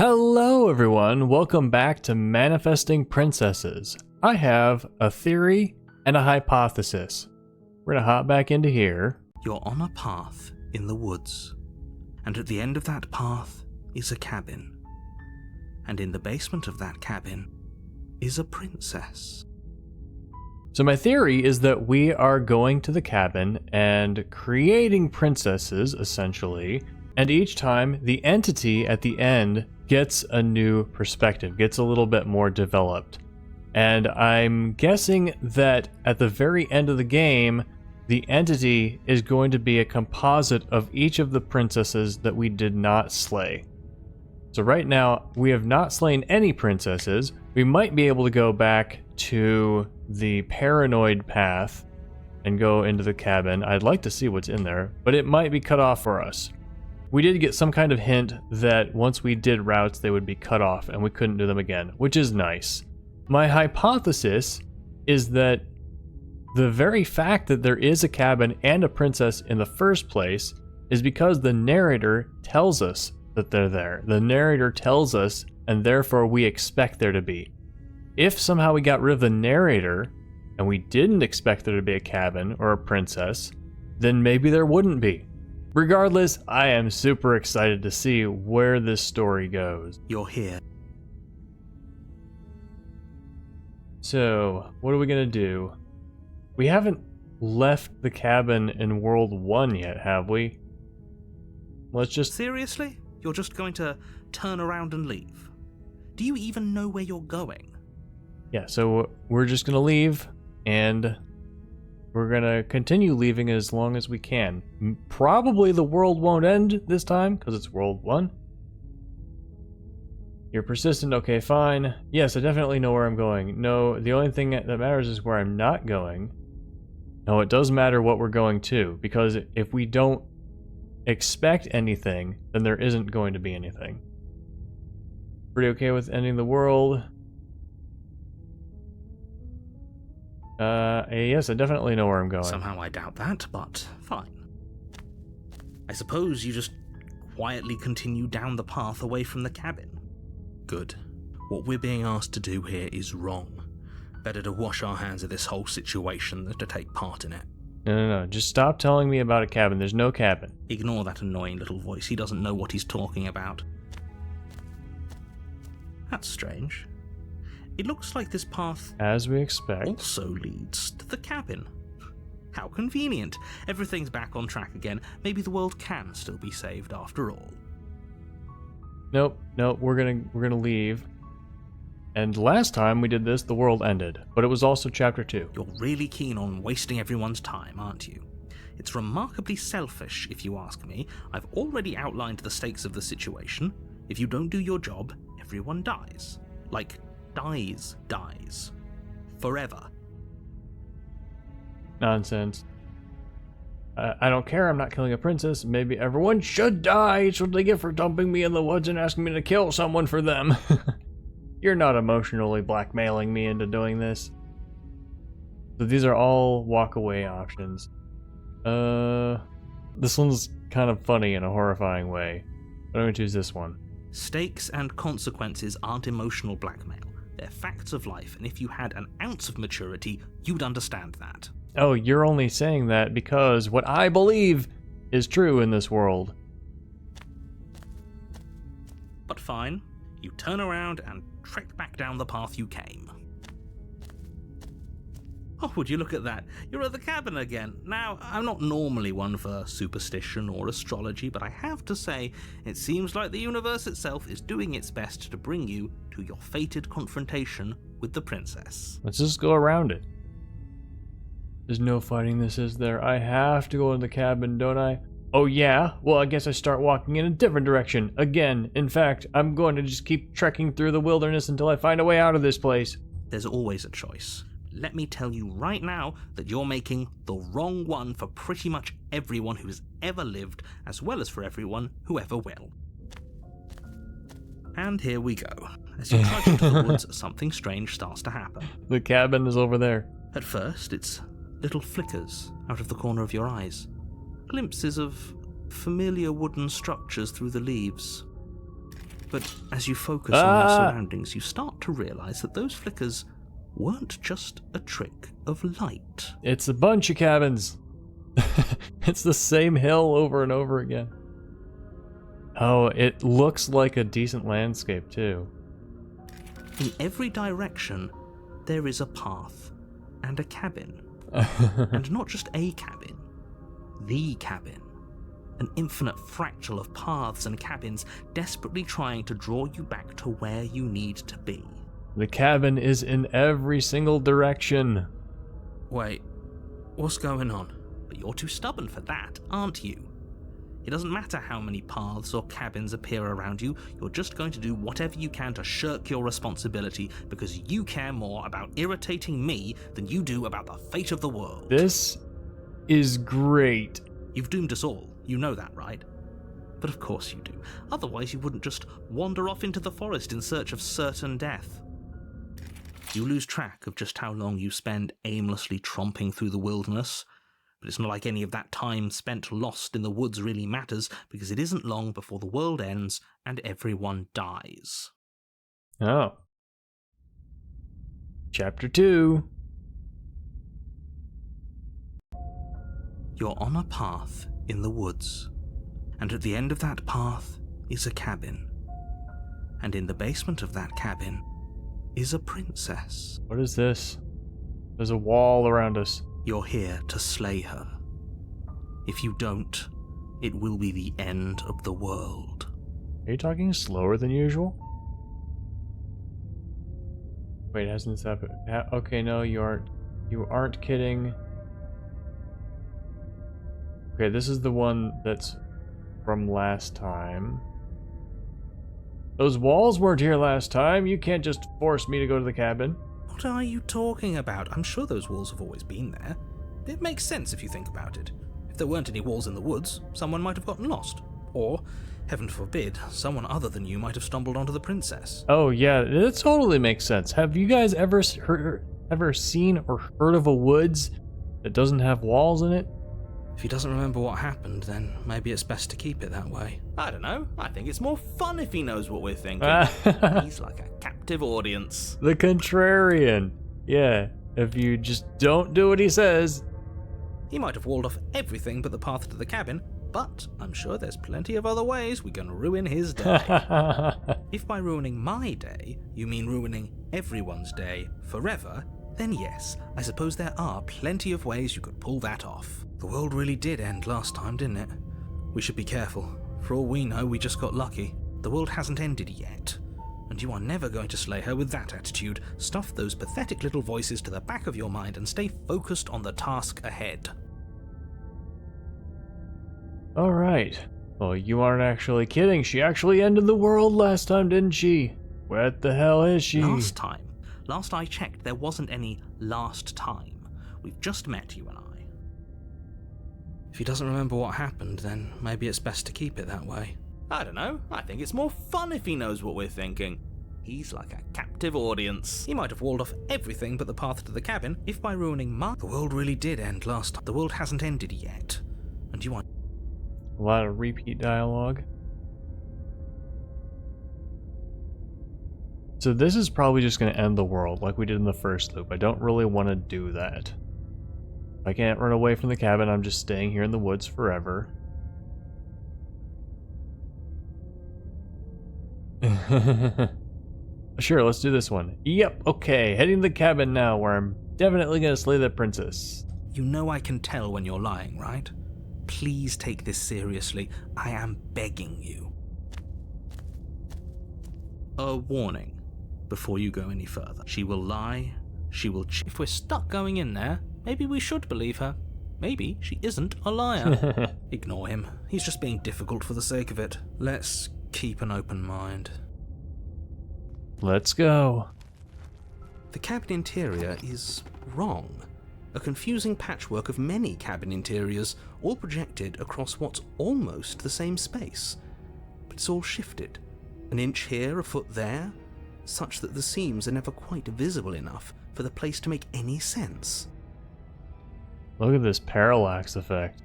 Hello everyone, welcome back to Manifesting Princesses. I have a theory and a hypothesis. We're gonna hop back into here. You're on a path in the woods, and at the end of that path is a cabin. And in the basement of that cabin is a princess. So my theory is that we are going to the cabin and creating princesses, essentially, and each time the entity at the end gets a new perspective, gets a little bit more developed. And I'm guessing that at the very end of the game, the entity is going to be a composite of each of the princesses that we did not slay. So right now, we have not slain any princesses. We might be able to go back to the paranoid path and go into the cabin. I'd like to see what's in there, but it might be cut off for us. We did get some kind of hint that once we did routes, they would be cut off and we couldn't do them again, which is nice. My hypothesis is that the very fact that there is a cabin and a princess in the first place is because the narrator tells us that they're there. The narrator tells us, and therefore we expect there to be. If somehow we got rid of the narrator and we didn't expect there to be a cabin or a princess, then maybe there wouldn't be. Regardless, I am super excited to see where this story goes. You're here. So, what are we gonna do? We haven't left the cabin in World 1 yet, have we? Let's just... Seriously? You're just going to turn around and leave? Do you even know where you're going? Yeah, so we're just gonna leave, and we're gonna continue leaving as long as we can. Probably the world won't end this time, because it's World 1. You're persistent, okay, fine. Yes, I definitely know where I'm going. No, the only thing that matters is where I'm not going. No, it does matter what we're going to, because if we don't expect anything, then there isn't going to be anything. Pretty okay with ending the world. Yes, I definitely know where I'm going. Somehow I doubt that, but fine. I suppose you just quietly continue down the path away from the cabin. Good. What we're being asked to do here is wrong. Better to wash our hands of this whole situation than to take part in it. No. Just stop telling me about a cabin. There's no cabin. Ignore that annoying little voice. He doesn't know what he's talking about. That's strange. It looks like this path, as we expect, also leads to the cabin. How convenient. Everything's back on track again. Maybe the world can still be saved after all. Nope, we're gonna leave. And last time we did this, the world ended, but it was also chapter 2. You're really keen on wasting everyone's time, aren't you? It's remarkably selfish, if you ask me. I've already outlined the stakes of the situation. If you don't do your job, everyone dies. Like, dies. Forever. Nonsense. I don't care, I'm not killing a princess. Maybe everyone should die. It's what they get for dumping me in the woods and asking me to kill someone for them. You're not emotionally blackmailing me into doing this. So these are all walk-away options. This one's kind of funny in a horrifying way. But I'm gonna choose this one. Stakes and consequences aren't emotional blackmail. They're facts of life, and if you had an ounce of maturity, you'd understand that. Oh, you're only saying that because what I believe is true in this world. But fine, you turn around and trek back down the path you came. Oh, would you look at that? You're at the cabin again. Now, I'm not normally one for superstition or astrology, but I have to say, it seems like the universe itself is doing its best to bring you to your fated confrontation with the princess. Let's just go around it. There's no fighting this, is there? I have to go in the cabin, don't I? Oh yeah? Well, I guess I start walking in a different direction. Again, in fact, I'm going to just keep trekking through the wilderness until I find a way out of this place. There's always a choice. Let me tell you right now that you're making the wrong one for pretty much everyone who has ever lived, as well as for everyone who ever will. And here we go. As you trudge into the woods, something strange starts to happen. The cabin is over there. At first, it's little flickers out of the corner of your eyes. Glimpses of familiar wooden structures through the leaves. But as you focus on your surroundings, you start to realize that those flickers weren't just a trick of light. It's a bunch of cabins. It's the same hill over and over again. Oh, it looks like a decent landscape too. In every direction, there is a path and a cabin. And not just a cabin, the cabin. An infinite fractal of paths and cabins desperately trying to draw you back to where you need to be. The cabin is in every single direction. Wait, what's going on? But you're too stubborn for that, aren't you? It doesn't matter how many paths or cabins appear around you, you're just going to do whatever you can to shirk your responsibility because you care more about irritating me than you do about the fate of the world. This is great. You've doomed us all, you know that, right? But of course you do. Otherwise you wouldn't just wander off into the forest in search of certain death. You lose track of just how long you spend aimlessly tromping through the wilderness. But it's not like any of that time spent lost in the woods really matters, because it isn't long before the world ends and everyone dies. Oh. Chapter 2. You're on a path in the woods, and at the end of that path is a cabin. And in the basement of that cabin is a princess. What is this? There's a wall around us. You're here to slay her. If you don't, it will be the end of the world. Are you talking slower than usual? Wait, hasn't this happened? Okay, no, you aren't kidding. Okay, this is the one that's from last time. Those walls weren't here last time. You can't just force me to go to the cabin. What are you talking about? I'm sure those walls have always been there. It makes sense if you think about it. If there weren't any walls in the woods, someone might have gotten lost. Or, heaven forbid, someone other than you might have stumbled onto the princess. Oh yeah, that totally makes sense. Have you guys ever seen or heard of a woods that doesn't have walls in it? If he doesn't remember what happened, then maybe it's best to keep it that way. I don't know. I think it's more fun if he knows what we're thinking. He's like a captive audience. The contrarian. Yeah, if you just don't do what he says. He might have walled off everything but the path to the cabin, but I'm sure there's plenty of other ways we can ruin his day. If by ruining my day, you mean ruining everyone's day forever, then yes, I suppose there are plenty of ways you could pull that off. The world really did end last time, didn't it? We should be careful. For all we know, we just got lucky. The world hasn't ended yet. And you are never going to slay her with that attitude. Stuff those pathetic little voices to the back of your mind and stay focused on the task ahead. Alright. Well, you aren't actually kidding. She actually ended the world last time, didn't she? Where the hell is she? Last time? Last I checked, there wasn't any last time. We've just met, you and I. If he doesn't remember what happened, then maybe it's best to keep it that way. I don't know. I think it's more fun if he knows what we're thinking. He's like a captive audience. He might have walled off everything but the path to the cabin if by ruining my... The world really did end last time. The world hasn't ended yet. And you are... A lot of repeat dialogue. So this is probably just going to end the world like we did in the first loop. I don't really want to do that. If I can't run away from the cabin, I'm just staying here in the woods forever. Sure, let's do this one. Yep, okay, heading to the cabin now where I'm definitely going to slay the princess. You know I can tell when you're lying, right? Please take this seriously. I am begging you. A warning before you go any further. She will lie. She will If we're stuck going in there, maybe we should believe her. Maybe she isn't a liar. Ignore him. He's just being difficult for the sake of it. Let's keep an open mind. Let's go. The cabin interior is wrong. A confusing patchwork of many cabin interiors, all projected across what's almost the same space. But it's all shifted. An inch here, a foot there, such that the seams are never quite visible enough for the place to make any sense. Look at this parallax effect.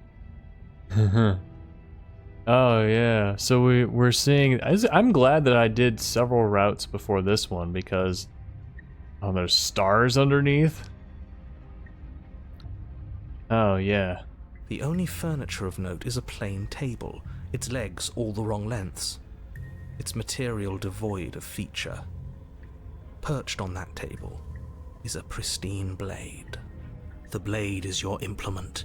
Oh yeah, so we're seeing. I'm glad that I did several routes before this one because oh, there's stars underneath. Oh yeah. The only furniture of note is a plain table, its legs all the wrong lengths, its material devoid of feature. Perched on that table is a pristine blade. The blade is your implement.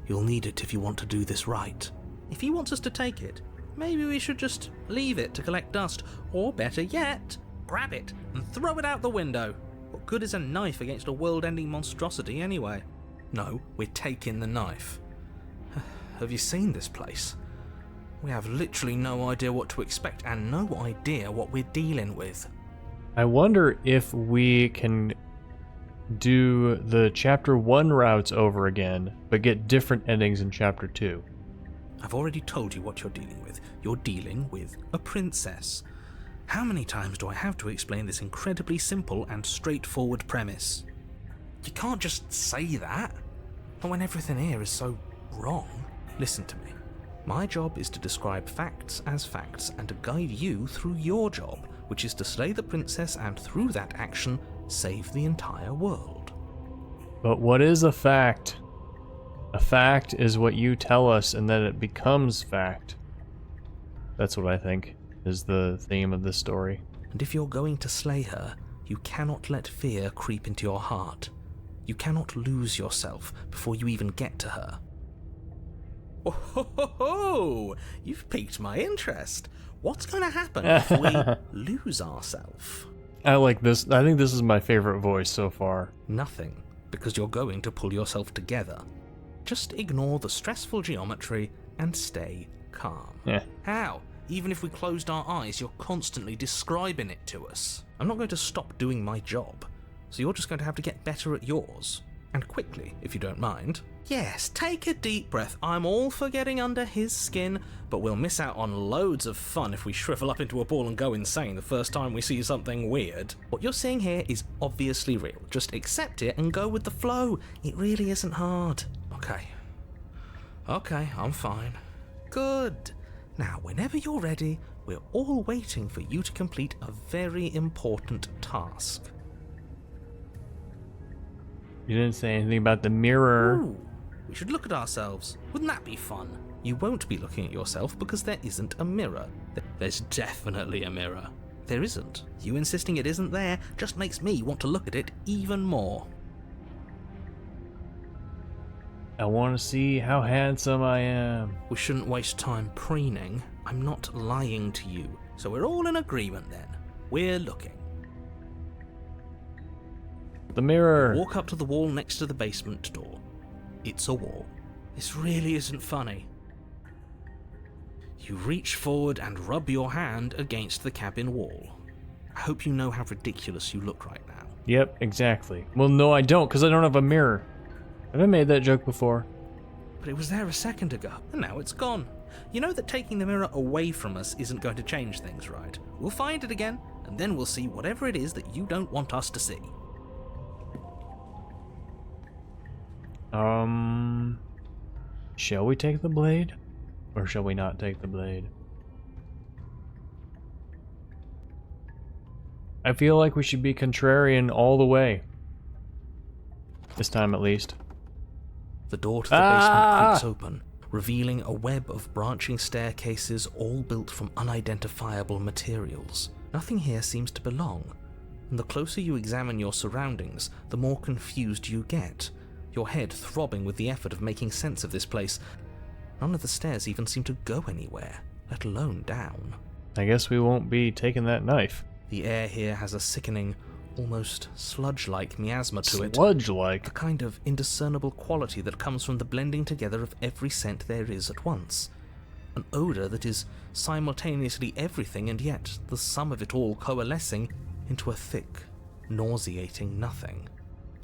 You'll need it if you want to do this right. If he wants us to take it, maybe we should just leave it to collect dust, or better yet, grab it and throw it out the window. What good is a knife against a world-ending monstrosity anyway? No, we're taking the knife. Have you seen this place? We have literally no idea what to expect and no idea what we're dealing with. I wonder if we can do the chapter 1 routes over again, but get different endings in chapter 2. I've already told you what you're dealing with. You're dealing with a princess. How many times do I have to explain this incredibly simple and straightforward premise? You can't just say that. Not when everything here is so wrong. Listen to me. My job is to describe facts as facts and to guide you through your job, which is to slay the princess and through that action, save the entire world. But what is a fact? A fact is what you tell us and then it becomes fact. That's what I think is the theme of this story. And if you're going to slay her, you cannot let fear creep into your heart. You cannot lose yourself before you even get to her. Oh, ho, ho, ho. You've piqued my interest. What's going to happen if we lose ourselves? I like this. I think this is my favorite voice so far. Nothing, because you're going to pull yourself together. Just ignore the stressful geometry and stay calm. Yeah. How? Even if we closed our eyes, you're constantly describing it to us. I'm not going to stop doing my job, so you're just going to have to get better at yours. And quickly, if you don't mind. Yes, take a deep breath. I'm all for getting under his skin, but we'll miss out on loads of fun if we shrivel up into a ball and go insane the first time we see something weird. What you're seeing here is obviously real. Just accept it and go with the flow. It really isn't hard. Okay, I'm fine. Good. Now, whenever you're ready, we're all waiting for you to complete a very important task. You didn't say anything about the mirror. Ooh, we should look at ourselves. Wouldn't that be fun? You won't be looking at yourself because there isn't a mirror. There's definitely a mirror. There isn't. You insisting it isn't there just makes me want to look at it even more. I want to see how handsome I am. We shouldn't waste time preening. I'm not lying to you. So we're all in agreement then. We're looking. The mirror. Walk up to the wall next to the basement door. It's a wall. This really isn't funny. You reach forward and rub your hand against the cabin wall. I hope you know how ridiculous you look right now. Yep, exactly. Well, no, I don't, because I don't have a mirror. Have I made that joke before? But it was there a second ago, and now it's gone. You know that taking the mirror away from us isn't going to change things, right? We'll find it again, and then we'll see whatever it is that you don't want us to see. Shall we take the blade? Or shall we not take the blade? I feel like we should be contrarian all the way. This time at least. The door to the basement creaks open, revealing a web of branching staircases all built from unidentifiable materials. Nothing here seems to belong, and the closer you examine your surroundings, the more confused you get, your head throbbing with the effort of making sense of this place. None of the stairs even seem to go anywhere, let alone down. I guess we won't be taking that knife. The air here has a sickening, almost sludge-like miasma to it. Sludge-like? A kind of indiscernible quality that comes from the blending together of every scent there is at once. An odour that is simultaneously everything and yet the sum of it all coalescing into a thick, nauseating nothing.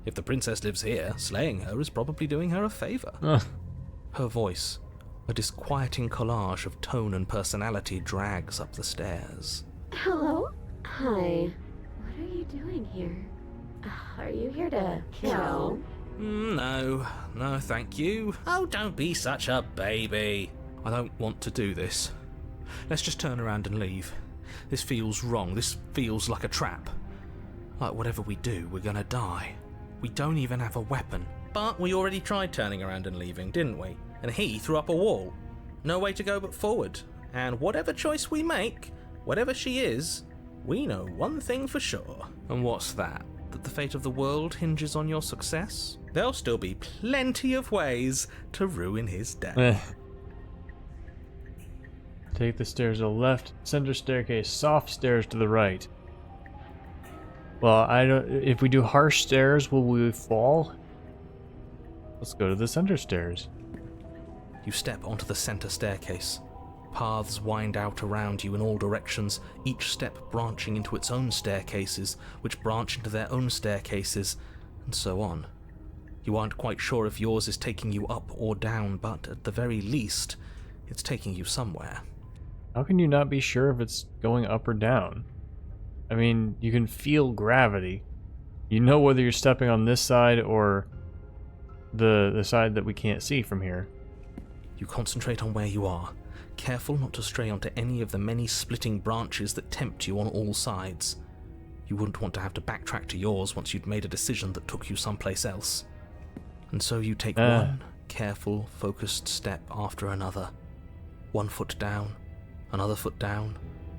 If the princess lives here, slaying her is probably doing her a favour. Her voice, a disquieting collage of tone and personality, drags up the stairs. Hello? Hi. What are you doing here? Are you here to kill? No, thank you. Oh, don't be such a baby. I don't want to do this. Let's just turn around and leave. This feels wrong. This feels like a trap. Like whatever we do, we're gonna die. We don't even have a weapon. But we already tried turning around and leaving, didn't we? And he threw up a wall. No way to go but forward. And whatever choice we make, whatever she is, we know one thing for sure. And what's that? That the fate of the world hinges on your success? There'll still be plenty of ways to ruin his day. Take the stairs to the left, center staircase, soft stairs to the right. Well, I don't. If we do harsh stairs, will we fall? Let's go to the center stairs. You step onto the center staircase. Paths wind out around you in all directions, each step branching into its own staircases, which branch into their own staircases, and so on. You aren't quite sure if yours is taking you up or down, but at the very least, it's taking you somewhere. How can you not be sure if it's going up or down? I mean, you can feel gravity. You know whether you're stepping on this side or the side that we can't see from here. You concentrate on where you are, careful not to stray onto any of the many splitting branches that tempt you on all sides. You wouldn't want to have to backtrack to yours once you'd made a decision that took you someplace else. And so you take one careful, focused step after another. 1 foot down, another foot down,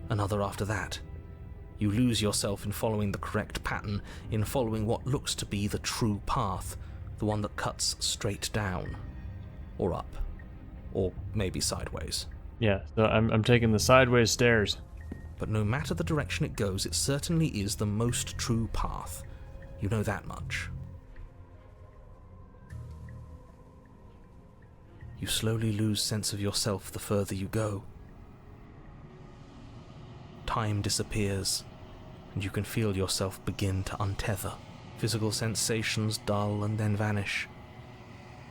another after that. You lose yourself in following the correct pattern, in following what looks to be the true path, the one that cuts straight down, or up, or maybe sideways. Yeah, so I'm taking the sideways stairs. But no matter the direction it goes, it certainly is the most true path. You know that much. You slowly lose sense of yourself the further you go. Time disappears, and you can feel yourself begin to untether. Physical sensations dull and then vanish,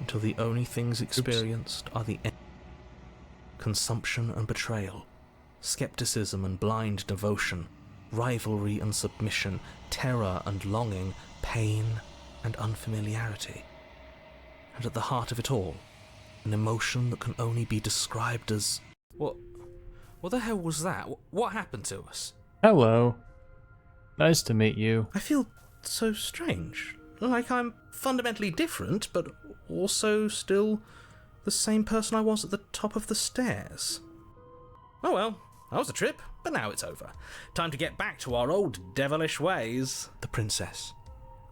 until the only things experienced are the consumption and betrayal, skepticism and blind devotion, rivalry and submission, terror and longing, pain and unfamiliarity. And at the heart of it all, an emotion that can only be described as... What the hell was that? What happened to us? Hello. Nice to meet you. I feel so strange. Like I'm fundamentally different, but also still the same person I was at the top of the stairs. Oh well, that was a trip, but now it's over. Time to get back to our old devilish ways. The princess,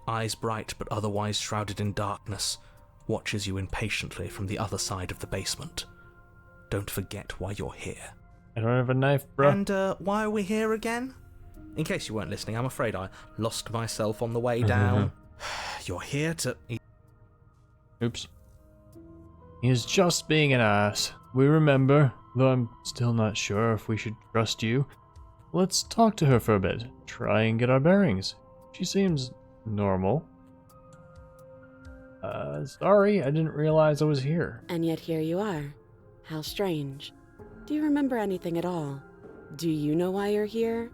eyes bright but otherwise shrouded in darkness, watches you impatiently from the other side of the basement. Don't forget why you're here. I don't have a knife, bro. And why are we here again? In case you weren't listening, I'm afraid I lost myself on the way down. You're here to... Oops. He is just being an ass. We remember, though I'm still not sure if we should trust you. Let's talk to her for a bit. Try and get our bearings. She seems normal. Sorry, I didn't realize I was here. And yet here you are. How strange. Do you remember anything at all? Do you know why you're here?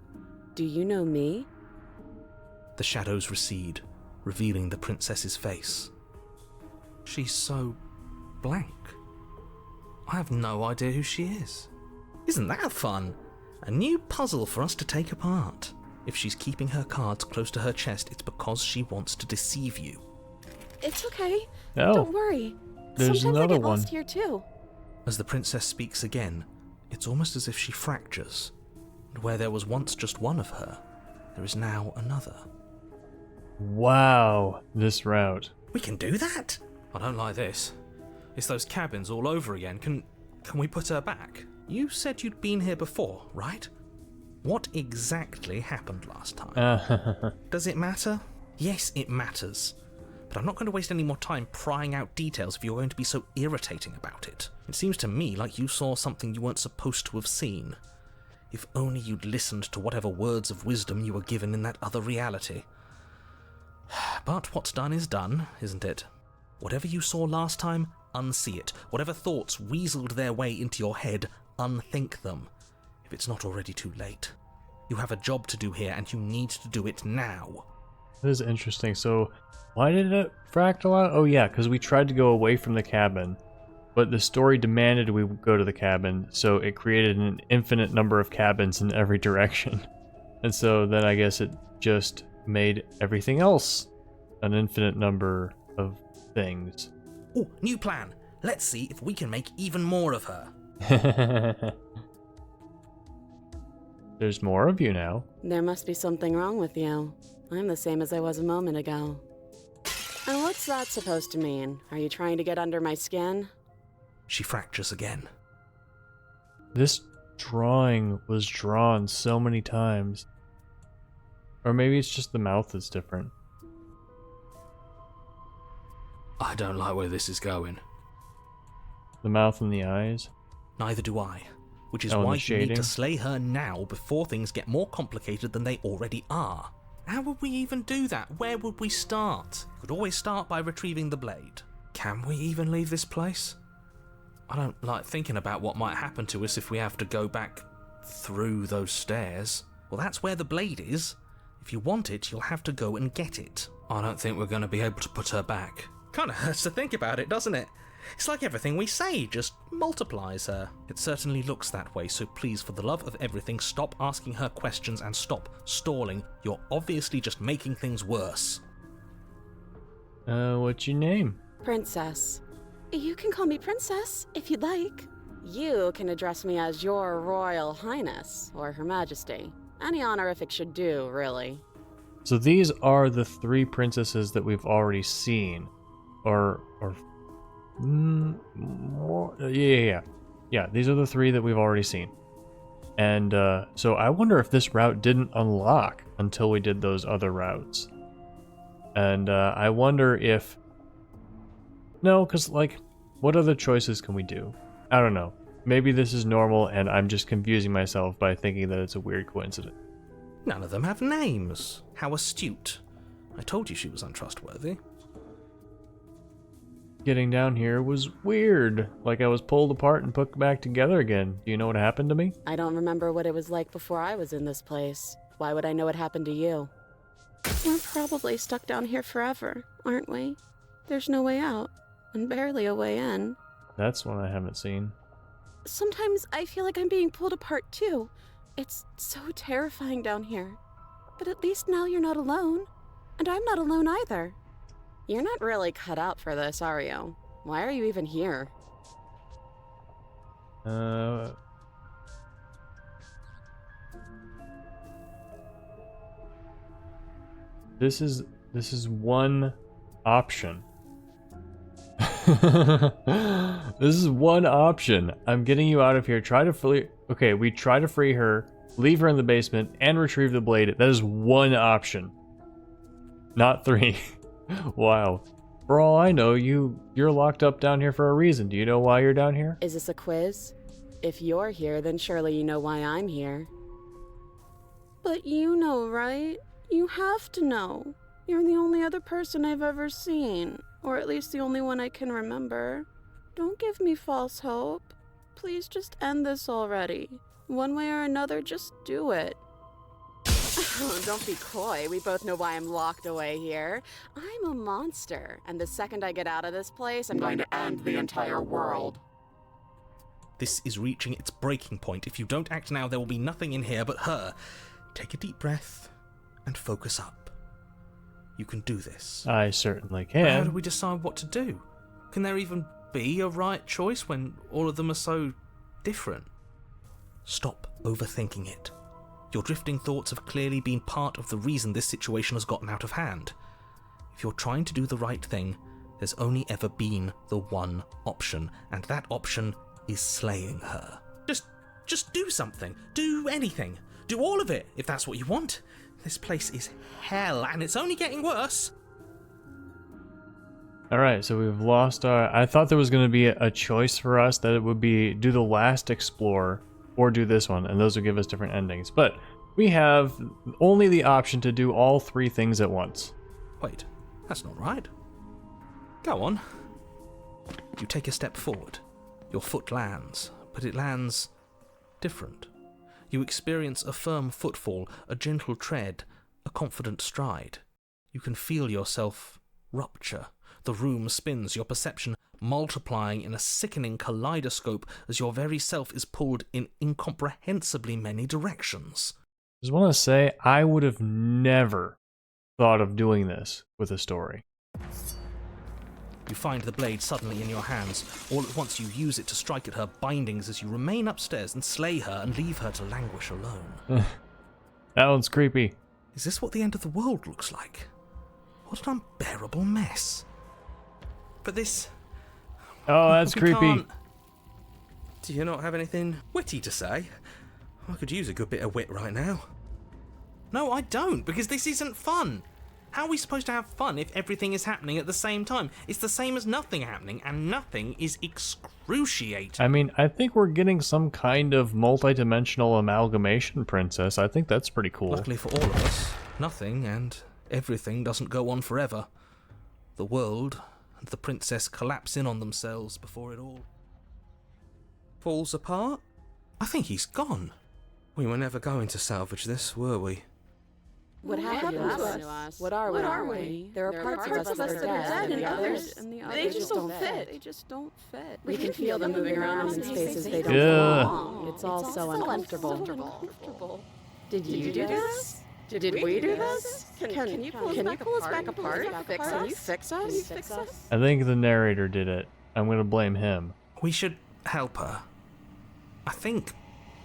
Do you know me? The shadows recede, revealing the princess's face. She's so blank. I have no idea who she is. Isn't that fun? A new puzzle for us to take apart. If she's keeping her cards close to her chest, it's because she wants to deceive you. It's okay. Oh, Don't worry. there's Sometimes another I get one. lost here too. As the princess speaks again, it's almost as if she fractures, and where there was once just one of her, there is now another. Wow, this route. We can do that? I don't like this. It's those cabins all over again. Can we put her back? You said you'd been here before, right? What exactly happened last time? Does it matter? Yes, it matters. But I'm not going to waste any more time prying out details if you're going to be so irritating about it. It seems to me like you saw something you weren't supposed to have seen. If only you'd listened to whatever words of wisdom you were given in that other reality. But what's done is done, isn't it? Whatever you saw last time, unsee it. Whatever thoughts weaseled their way into your head, unthink them. If it's not already too late. You have a job to do here, and you need to do it now. That is interesting. So, why did it fractal out? Oh yeah, because we tried to go away from the cabin. but the story demanded we go to the cabin, so it created an infinite number of cabins in every direction. And so then I guess it just made everything else an infinite number of things. Ooh, new plan. Let's see if we can make even more of her. There's more of you now. There must be something wrong with you. I'm the same as I was a moment ago. And what's that supposed to mean? Are you trying to get under my skin? She fractures again. This drawing was drawn so many times. Or maybe it's just the mouth that's different. I don't like where this is going. The mouth and the eyes? Neither do I. Which is Oh, and why the you need to shading? slay her now before things get more complicated than they already are. How would we even do that? Where would we start? We could always start by retrieving the blade. Can we even leave this place? I don't like thinking about what might happen to us if we have to go back through those stairs. Well, that's where the blade is. If you want it, you'll have to go and get it. I don't think we're going to be able to put her back. Kinda hurts to think about it, doesn't it? It's like everything we say just multiplies her. It certainly looks that way, so please, for the love of everything, stop asking her questions and stop stalling. You're obviously just making things worse. What's your name? Princess. You can call me Princess, if you'd like. You can address me as Your Royal Highness, or Her Majesty. Any honorific should do, really. So these are the 3 princesses that we've already seen. Yeah, these are the 3 that we've already seen. And so I wonder if this route didn't unlock until we did those other routes. And I wonder if... No, because, like, what other choices can we do? I don't know. Maybe this is normal and I'm just confusing myself by thinking that it's a weird coincidence. None of them have names. How astute. I told you she was untrustworthy. Getting down here was weird. Like I was pulled apart and put back together again. Do you know what happened to me? I don't remember what it was like before I was in this place. Why would I know what happened to you? We're probably stuck down here forever, aren't we? There's no way out, and barely a way in. That's one I haven't seen. Sometimes I feel like I'm being pulled apart too. It's so terrifying down here. But at least now you're not alone. And I'm not alone either. You're not really cut out for this, are you? Why are you even here? This is one option. This is one option. I'm getting you out of here. Try to free... Okay, we try to free her, leave her in the basement, and retrieve the blade. That is one option. Not 3. Wow. For all I know, you're locked up down here for a reason. Do you know why you're down here? Is this a quiz? If you're here, then surely you know why I'm here. But you know, right? You have to know. You're the only other person I've ever seen. Or at least the only one I can remember. Don't give me false hope. Please just end this already. One way or another, just do it. Oh, don't be coy. We both know why I'm locked away here. I'm a monster, and the second I get out of this place, I'm going to end the entire world. This is reaching its breaking point. If you don't act now, there will be nothing in here but her. Take a deep breath and focus up. You can do this. I certainly But how do can. we decide what to do? Can there even be a right choice when all of them are so different? Stop overthinking it. Your drifting thoughts have clearly been part of the reason this situation has gotten out of hand. If you're trying to do the right thing, there's only ever been the one option, and that option is slaying her. Just do something. Do anything. Do all of it, if that's what you want. This place is hell, and it's only getting worse. Alright, so we've lost our... I thought there was going to be a choice for us, that it would be do the last explore or do this one, and those would give us different endings. But we have only the option to do all 3 things at once. Wait, that's not right. Go on. You take a step forward. Your foot lands, but it lands different. You experience a firm footfall, a gentle tread, a confident stride. You can feel yourself rupture. The room spins, your perception multiplying in a sickening kaleidoscope as your very self is pulled in incomprehensibly many directions. Just want to say, I would have never thought of doing this with a story. You find the blade suddenly in your hands. All at once you use it to strike at her bindings as you remain upstairs and slay her and leave her to languish alone. That one's creepy. Is this what the end of the world looks like? What an unbearable mess. But this... Oh, that's we creepy. can't- Do you not have anything witty to say? I could use a good bit of wit right now. No, I don't, because this isn't fun. How are we supposed to have fun if everything is happening at the same time? It's the same as nothing happening, and nothing is excruciating. I mean, I think we're getting some kind of multi-dimensional amalgamation princess. I think that's pretty cool. Luckily for all of us, nothing and everything doesn't go on forever. The world and the princess collapse in on themselves before it all falls apart. I think he's gone. We were never going to salvage this, were we? What happened to us? What are we? There are parts of us that are dead, and others, they just don't fit. They just don't fit. We can feel them moving around in spaces they don't belong. It's all so uncomfortable. Did you do this? Did we do this? Can you pull us back apart? Can you fix us? I think the narrator did it. I'm gonna blame him. We should help her. I think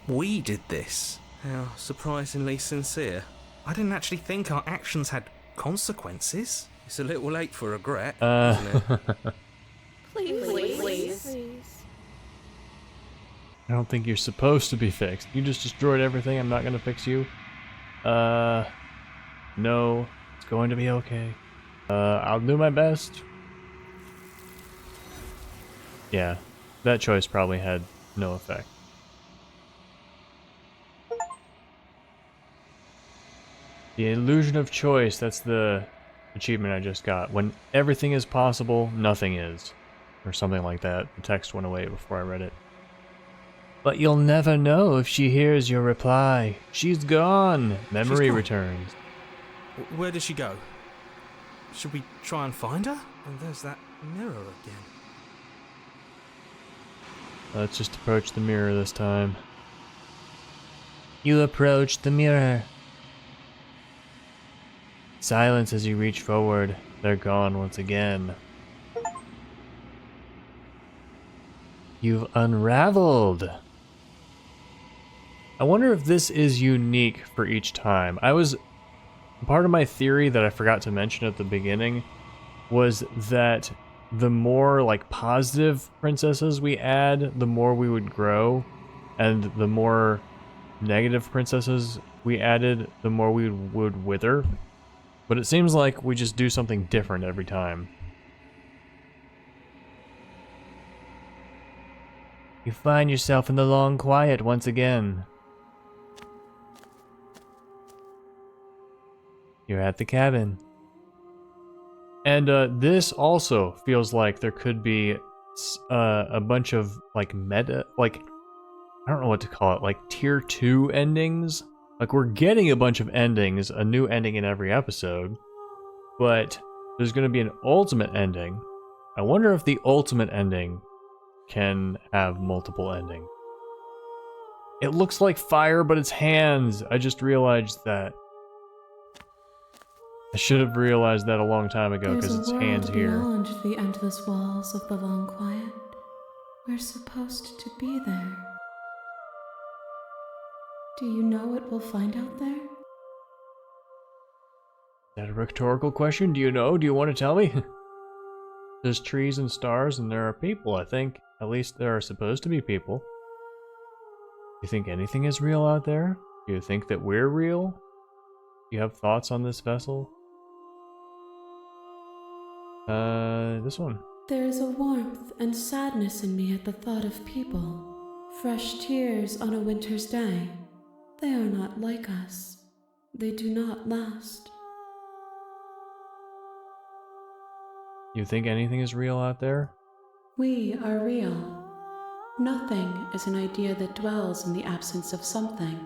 we did this. How surprisingly sincere. I didn't actually think our actions had consequences. It's a little late for regret, isn't it? Please. I don't think you're supposed to be fixed. You just destroyed everything. I'm not gonna fix you. No. It's going to be okay. I'll do my best. Yeah. That choice probably had no effect. The illusion of choice, that's the achievement I just got. When everything is possible, nothing is. Or something like that. The text went away before I read it. But you'll never know if she hears your reply. She's gone. Memory returns. Where did she go? Should we try and find her? And there's that mirror again. Let's just approach the mirror this time. You approach the mirror. Silence as you reach forward. They're gone once again. You've unraveled. I wonder if this is unique for each time. Part of my theory that I forgot to mention at the beginning was that the more like positive princesses we add, the more we would grow, and the more negative princesses we added, the more we would wither. But it seems like we just do something different every time. You find yourself in the long quiet once again. You're at the cabin. And this also feels like there could be a bunch of like meta, like, I don't know what to call it, like tier 2 endings. Like we're getting a bunch of endings, a new ending in every episode, but there's going to be an ultimate ending. I wonder if the ultimate ending can have multiple endings. It looks like fire, but it's hands. I just realized that. I should have realized that a long time ago because it's hands here. Beyond the endless walls of the long quiet, we're supposed to be there. Do you know what we'll find out there? Is that a rhetorical question? Do you know? Do you want to tell me? There's trees and stars and there are people, I think. At least there are supposed to be people. You think anything is real out there? Do you think that we're real? Do you have thoughts on this vessel? This one. There is a warmth and sadness in me at the thought of people. Fresh tears on a winter's day. They are not like us. They do not last. You think anything is real out there? We are real. Nothing is an idea that dwells in the absence of something.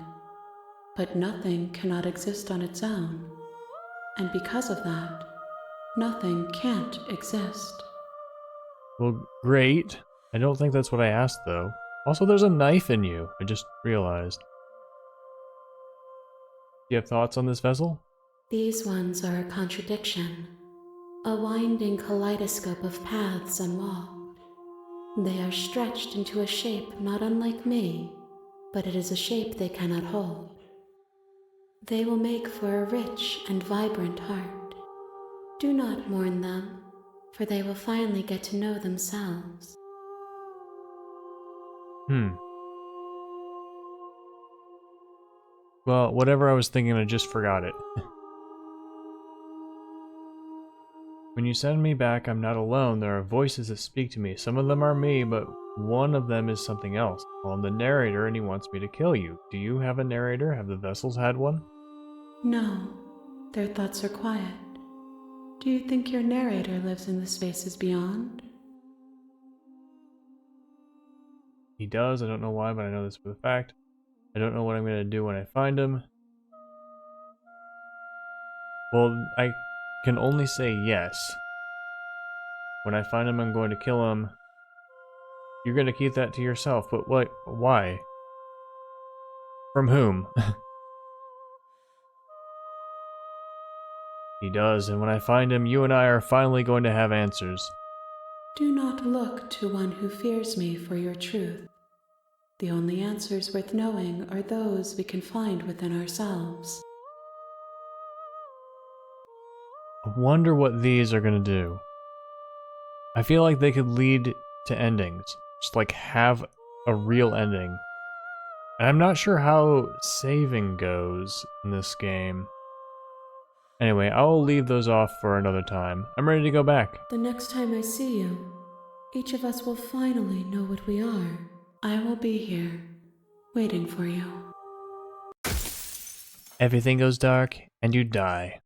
But nothing cannot exist on its own. And because of that, Nothing can't exist. Well, great. I don't think that's what I asked, though. Also, there's a knife in you. I just realized. Do you have thoughts on this vessel? These ones are a contradiction, a winding kaleidoscope of paths unwalked. They are stretched into a shape not unlike me, but it is a shape they cannot hold. They will make for a rich and vibrant heart. Do not mourn them, for they will finally get to know themselves. Well, whatever I was thinking, I just forgot it. When you send me back, I'm not alone. There are voices that speak to me. Some of them are me, but one of them is something else. Well, I'm the narrator, and he wants me to kill you. Do you have a narrator? Have the vessels had one? No, their thoughts are quiet. Do you think your narrator lives in the spaces beyond? He does. I don't know why, but I know this for a fact. I don't know what I'm going to do when I find him. Well, I can only say yes. When I find him, I'm going to kill him. You're going to keep that to yourself, but what? Why? From whom? He does, and when I find him, you and I are finally going to have answers. Do not look to one who fears me for your truth. The only answers worth knowing are those we can find within ourselves. I wonder what these are going to do. I feel like they could lead to endings. Just like have a real ending. And I'm not sure how saving goes in this game. Anyway, I'll leave those off for another time. I'm ready to go back. The next time I see you, each of us will finally know what we are. I will be here, waiting for you. Everything goes dark, and you die.